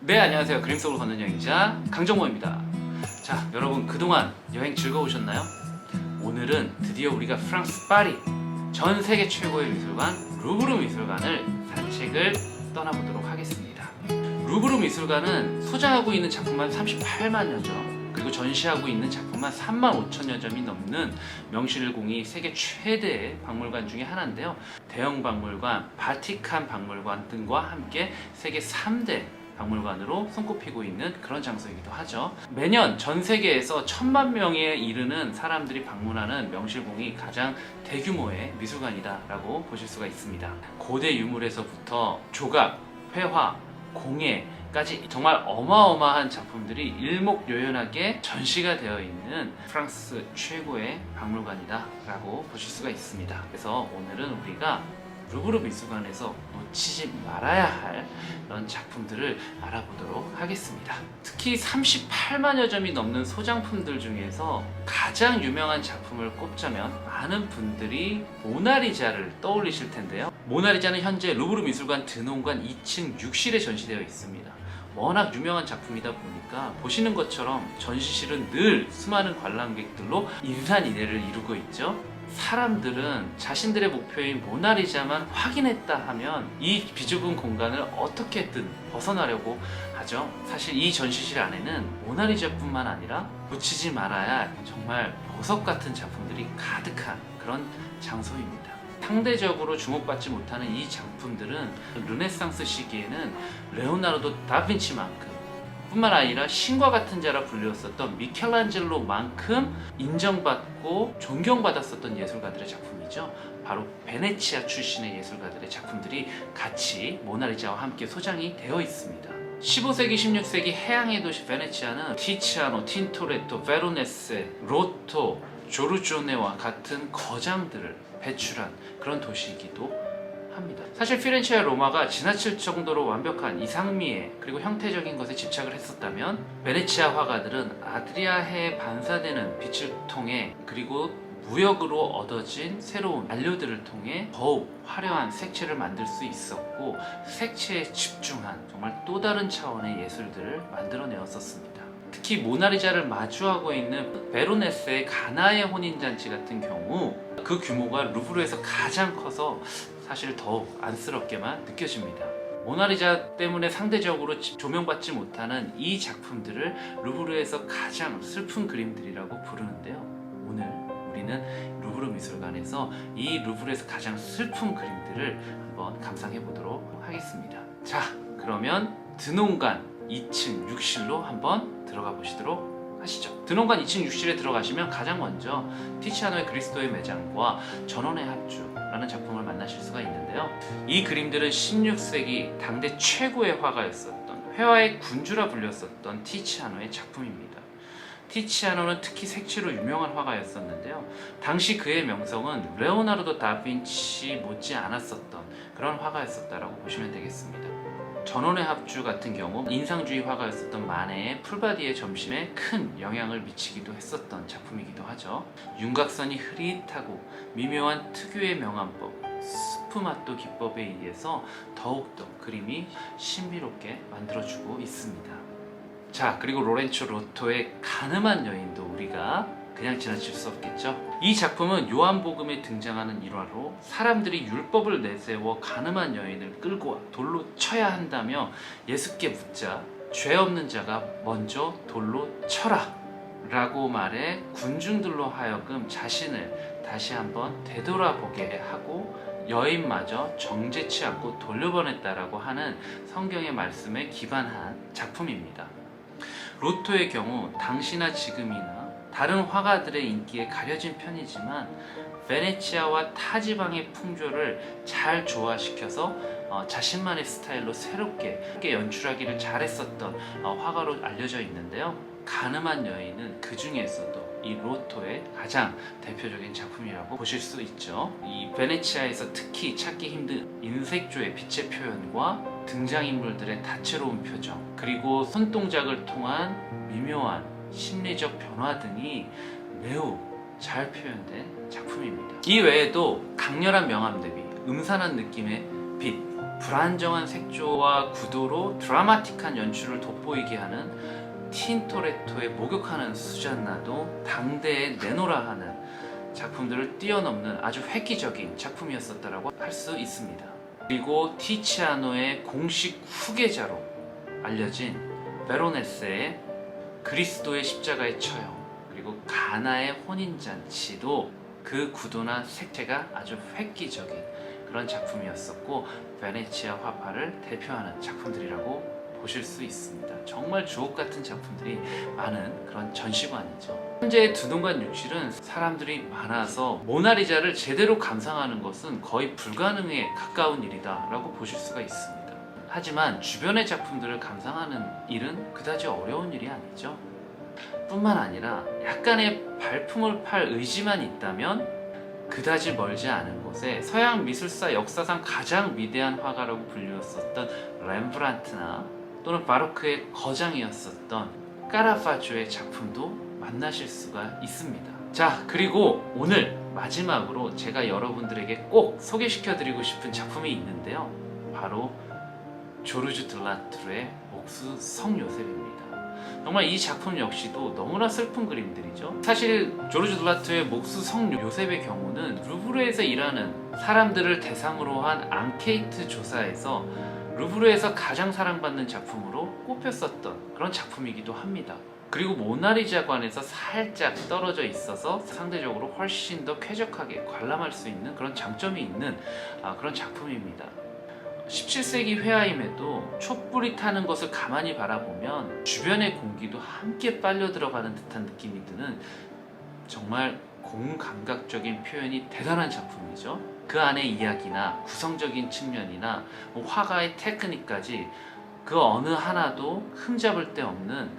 네, 안녕하세요. 그림 속으로 걷는 여행자 강정모입니다. 자, 여러분 그동안 여행 즐거우셨나요? 오늘은 드디어 우리가 프랑스 파리 전 세계 최고의 미술관 루브르 미술관을 산책을 떠나보도록 하겠습니다. 루브르 미술관은 소장하고 있는 작품만 38만여 점, 그리고 전시하고 있는 작품만 3만 5천여 점이 넘는 명실공히 세계 최대의 박물관 중에 하나인데요. 대형 박물관, 바티칸 박물관 등과 함께 세계 3대 박물관으로 손꼽히고 있는 그런 장소이기도 하죠. 매년 전 세계에서 1000만 명에 이르는 사람들이 방문하는 명실공히 가장 대규모의 미술관이다 라고 보실 수가 있습니다. 고대 유물에서부터 조각, 회화, 공예까지 정말 어마어마한 작품들이 일목요연하게 전시가 되어 있는 프랑스 최고의 박물관이다 라고 보실 수가 있습니다. 그래서 오늘은 우리가 루브르 미술관에서 놓치지 말아야 할 그런 작품들을 알아보도록 하겠습니다. 특히 38만여 점이 넘는 소장품들 중에서 가장 유명한 작품을 꼽자면 많은 분들이 모나리자를 떠올리실 텐데요. 모나리자는 현재 루브르 미술관 드논관 2층 6실에 전시되어 있습니다. 워낙 유명한 작품이다 보니까 보시는 것처럼 전시실은 늘 수많은 관람객들로 인산인해를 이루고 있죠. 사람들은 자신들의 목표인 모나리자만 확인했다 하면 이 비좁은 공간을 어떻게든 벗어나려고 하죠. 사실 이 전시실 안에는 모나리자뿐만 아니라 놓치지 말아야 할 정말 보석 같은 작품들이 가득한 그런 장소입니다. 상대적으로 주목받지 못하는 이 작품들은 르네상스 시기에는 레오나르도 다빈치만큼 뿐만 아니라 신과 같은 자라 불렸었던 미켈란젤로만큼 인정받고 존경받았었던 예술가들의 작품이죠. 바로 베네치아 출신의 예술가들의 작품들이 같이 모나리자와 함께 소장이 되어 있습니다. 15세기, 16세기 해양의 도시 베네치아는 티치아노, 틴토레토, 베로네세, 로토, 조르조네와 같은 거장들을 배출한 그런 도시이기도 합니다. 사실 피렌체와 로마가 지나칠 정도로 완벽한 이상미에 그리고 형태적인 것에 집착을 했었다면 베네치아 화가들은 아드리아해에 반사되는 빛을 통해 그리고 무역으로 얻어진 새로운 안료들을 통해 더욱 화려한 색채를 만들 수 있었고 색채에 집중한 정말 또 다른 차원의 예술들을 만들어내었었습니다. 특히 모나리자를 마주하고 있는 베로네스의 가나의 혼인잔치 같은 경우 그 규모가 루브르에서 가장 커서 사실 더욱 안쓰럽게만 느껴집니다. 모나리자 때문에 상대적으로 조명받지 못하는 이 작품들을 루브르에서 가장 슬픈 그림들이라고 부르는데요. 오늘 우리는 루브르 미술관에서 이 루브르에서 가장 슬픈 그림들을 한번 감상해 보도록 하겠습니다. 자, 그러면 드논관 2층 6실로 한번 들어가 보시도록 하시죠. 드논관 2층 6실에 들어가시면 가장 먼저 티치아노의 그리스도의 매장과 전원의 합주라는 작품을 만나실 수가 있는데요. 이 그림들은 16세기 당대 최고의 화가였었던 회화의 군주라 불렸었던 티치아노의 작품입니다. 티치아노는 특히 색채로 유명한 화가였었는데요. 당시 그의 명성은 레오나르도 다빈치 못지 않았었던 그런 화가였었다라고 보시면 되겠습니다. 전원의 합주 같은 경우 인상주의 화가였었던 마네의 풀바디의 점심에 큰 영향을 미치기도 했었던 작품이기도 하죠. 윤곽선이 흐릿하고 미묘한 특유의 명암법, 스푸마토 기법에 의해서 더욱더 그림이 신비롭게 만들어주고 있습니다. 자, 그리고 로렌초 로토의 가늠한 여인도 우리가 그냥 지나칠 수 없겠죠. 이 작품은 요한복음에 등장하는 일화로 사람들이 율법을 내세워 가늠한 여인을 끌고 와 돌로 쳐야 한다며 예수께 묻자 죄 없는 자가 먼저 돌로 쳐라 라고 말해 군중들로 하여금 자신을 다시 한번 되돌아보게 하고 여인마저 정죄치 않고 돌려보냈다라고 하는 성경의 말씀에 기반한 작품입니다. 로토의 경우 당시나 지금이나 다른 화가들의 인기에 가려진 편이지만 베네치아와 타 지방의 풍조를 잘 조화시켜서 자신만의 스타일로 새롭게 연출하기를 잘했었던 화가로 알려져 있는데요. 가늠한 여인은 그 중에서도 이 로토의 가장 대표적인 작품이라고 보실 수 있죠. 이 베네치아에서 특히 찾기 힘든 인색조의 빛의 표현과 등장인물들의 다채로운 표정, 그리고 손동작을 통한 미묘한 심리적 변화 등이 매우 잘 표현된 작품입니다. 이 외에도 강렬한 명암 대비, 음산한 느낌의 불빛, 불안정한 색조와 구도로 드라마틱한 연출을 돋보이게 하는 틴토레토에 목욕하는 수잔나도 당대에 내노라 하는 작품들을 뛰어넘는 아주 획기적인 작품이었었다라고 할 수 있습니다. 그리고 티치아노의 공식 후계자로 알려진 베로네스의 그리스도의 십자가의 처형, 그리고 가나의 혼인잔치도 그 구도나 색채가 아주 획기적인 그런 작품이었었고, 베네치아 화파를 대표하는 작품들이라고 보실 수 있습니다. 정말 주옥같은 작품들이 많은 그런 전시관이죠. 현재의 두동관 욕실은 사람들이 많아서 모나리자를 제대로 감상하는 것은 거의 불가능에 가까운 일이다 라고 보실 수가 있습니다. 하지만 주변의 작품들을 감상하는 일은 그다지 어려운 일이 아니죠. 뿐만 아니라 약간의 발품을 팔 의지만 있다면 그다지 멀지 않은 곳에 서양 미술사 역사상 가장 위대한 화가라고 불리웠었던 렘브란트나 또는 바로크의 거장이었었던 까라파조의 작품도 만나실 수가 있습니다. 자, 그리고 오늘 마지막으로 제가 여러분들에게 꼭 소개시켜 드리고 싶은 작품이 있는데요, 바로 조르주 들라투르의 목수 성요셉입니다. 정말 이 작품 역시도 너무나 슬픈 그림들이죠. 사실 조르주 들라투르의 목수 성요셉의 경우는 루브르에서 일하는 사람들을 대상으로 한 앙케이트 조사에서 루브르에서 가장 사랑받는 작품으로 꼽혔었던 그런 작품이기도 합니다. 그리고 모나리자관에서 살짝 떨어져 있어서 상대적으로 훨씬 더 쾌적하게 관람할 수 있는 그런 장점이 있는 그런 작품입니다. 17세기 회화임에도 촛불이 타는 것을 가만히 바라보면 주변의 공기도 함께 빨려 들어가는 듯한 느낌이 드는 정말 공감각적인 표현이 대단한 작품이죠. 그 안의 이야기나 구성적인 측면이나 화가의 테크닉까지 그 어느 하나도 흠잡을 데 없는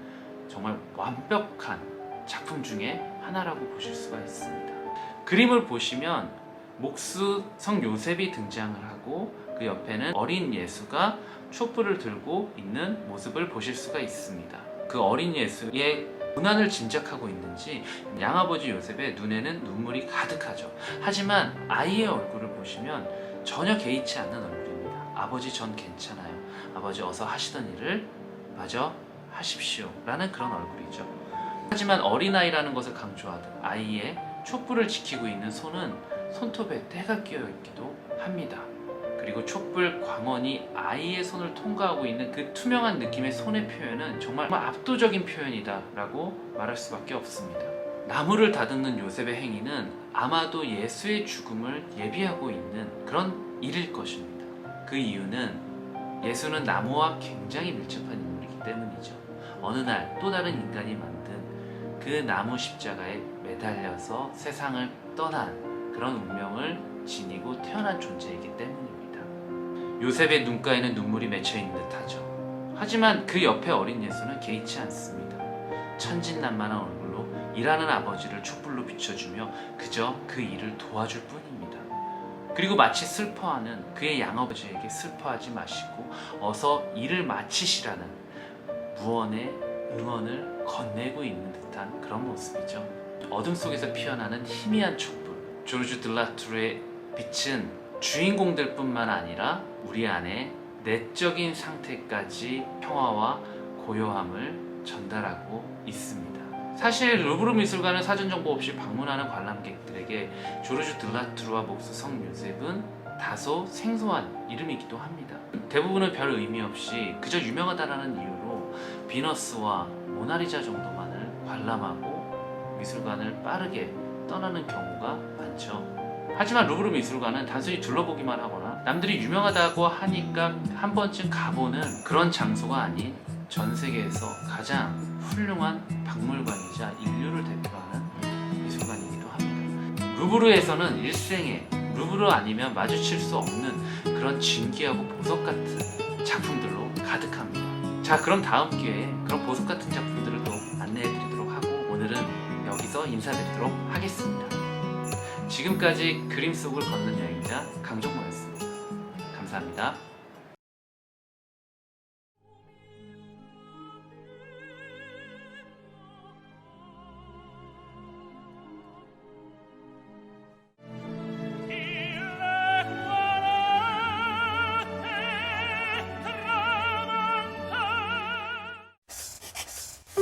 정말 완벽한 작품 중에 하나라고 보실 수가 있습니다. 그림을 보시면 목수 성 요셉이 등장을 하고 그 옆에는 어린 예수가 촛불을 들고 있는 모습을 보실 수가 있습니다. 그 어린 예수의 고난을 짐작하고 있는지 양아버지 요셉의 눈에는 눈물이 가득하죠. 하지만 아이의 얼굴을 보시면 전혀 개의치 않는 얼굴입니다. 아버지, 전 괜찮아요. 아버지, 어서 하시던 일을 마저 하십시오 라는 그런 얼굴이죠. 하지만 어린아이라는 것을 강조하듯 아이의 촛불을 지키고 있는 손은 손톱에 때가 끼어 있기도 합니다. 그리고 촛불 광원이 아이의 손을 통과하고 있는 그 투명한 느낌의 손의 표현은 정말 압도적인 표현이다 라고 말할 수밖에 없습니다. 나무를 다듬는 요셉의 행위는 아마도 예수의 죽음을 예비하고 있는 그런 일일 것입니다. 그 이유는 예수는 나무와 굉장히 밀접한 인물이기 때문이죠. 어느 날 또 다른 인간이 만든 그 나무 십자가에 매달려서 세상을 떠난 그런 운명을 지니고 태어난 존재이기 때문입니다. 요셉의 눈가에는 눈물이 맺혀있는 듯하죠. 하지만 그 옆에 어린 예수는 개의치 않습니다. 천진난만한 얼굴로 일하는 아버지를 촛불로 비춰주며 그저 그 일을 도와줄 뿐입니다. 그리고 마치 슬퍼하는 그의 양아버지에게 슬퍼하지 마시고 어서 일을 마치시라는 무언의 응원을 건네고 있는 듯한 그런 모습이죠. 어둠 속에서 피어나는 희미한 촛불, 조르주 들라투르의 빛은 주인공들 뿐만 아니라 우리 안에 내적인 상태까지 평화와 고요함을 전달하고 있습니다. 사실 루브르 미술관을 사전 정보 없이 방문하는 관람객들에게 조르주 들라투르와 목수 성 요셉은 다소 생소한 이름이기도 합니다. 대부분은 별 의미 없이 그저 유명하다라는 이유로 비너스와 모나리자 정도만을 관람하고 미술관을 빠르게 떠나는 경우가 많죠. 하지만 루브르 미술관은 단순히 둘러보기만 하거나 남들이 유명하다고 하니까 한 번쯤 가보는 그런 장소가 아닌 전 세계에서 가장 훌륭한 박물관이자 인류를 대표하는 미술관이기도 합니다. 루브르에서는 일생에 루브르 아니면 마주칠 수 없는 그런 진귀하고 보석 같은 작품들로 가득합니다. 자, 그럼 다음 기회에 그런 보석 같은 작품들을 또 안내해 드리도록 하고 오늘은 여기서 인사드리도록 하겠습니다. 지금까지 그림 속을 걷는 여행자 강정모였습니다. 감사합니다.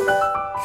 안녕.